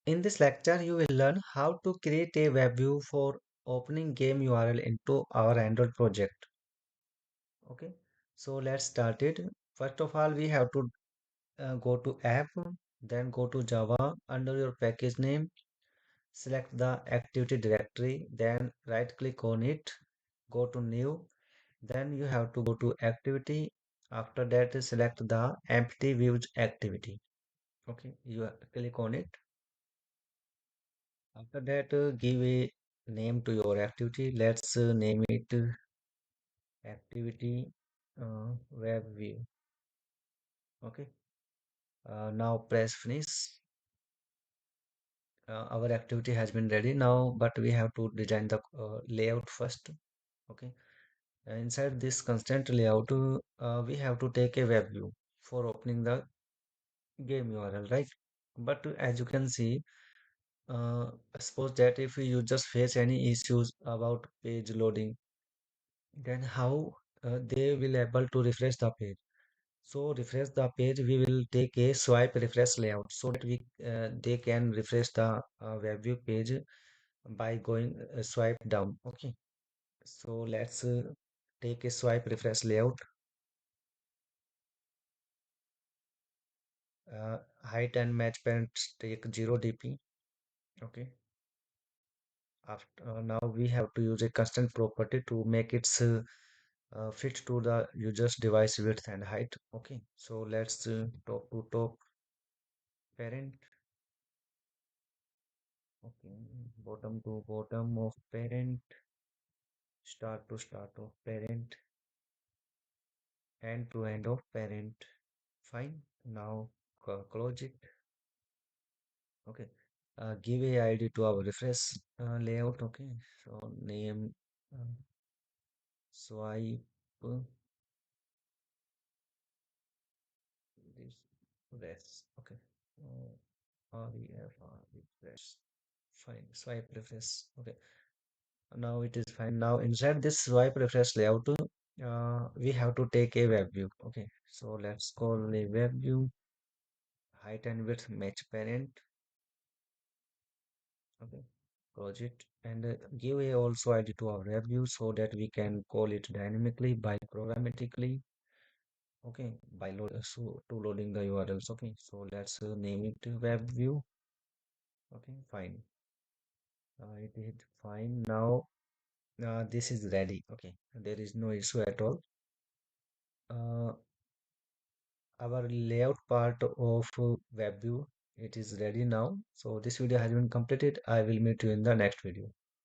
In this lecture, you will learn how to create a web view for opening game URL into our Android project. Okay, so let's start it. First of all, we have to go to app, then go to Java under your package name, select the activity directory, then right click on it, go to new, then you have to go to activity. After that, select the empty views activity. Okay, you click on it. After that, give a name to your activity. Let's name it activity web view. Okay. Now press finish. Our activity has been ready now, but we have to design the layout first. Okay. Inside this constant layout, we have to take a web view for opening the game URL, right? But as you can see, suppose that if you just face any issues about page loading, then how they will able to refresh the page. So refresh the page, we will take a swipe refresh layout so that we they can refresh the web view page by going swipe down. Okay, so let's take a swipe refresh layout. Height and match parents take 0 dp. Okay, after now we have to use a constant property to make it fit to the user's device width and height. Okay, so let's top to top parent. Okay, bottom to bottom of parent, start to start of parent, end to end of parent. Fine. Now close it. Okay. Give a ID to our refresh layout. Okay. So name uh, swipe this refresh. Okay. Refresh. Fine. Swipe refresh. Okay. Now it is fine. Now inside this swipe refresh layout, we have to take a web view. Okay, so let's call a web view height and width match parent. Okay, close it and give a also ID to our web view so that we can call it dynamically by programmatically. Okay, by loading the URLs. Okay, so let's name it web view. Okay, fine. It is fine. Now this is ready. Okay, there is no issue at all. Uh, our layout part of web view, it is ready now. So this video has been completed. I will meet you in the next video.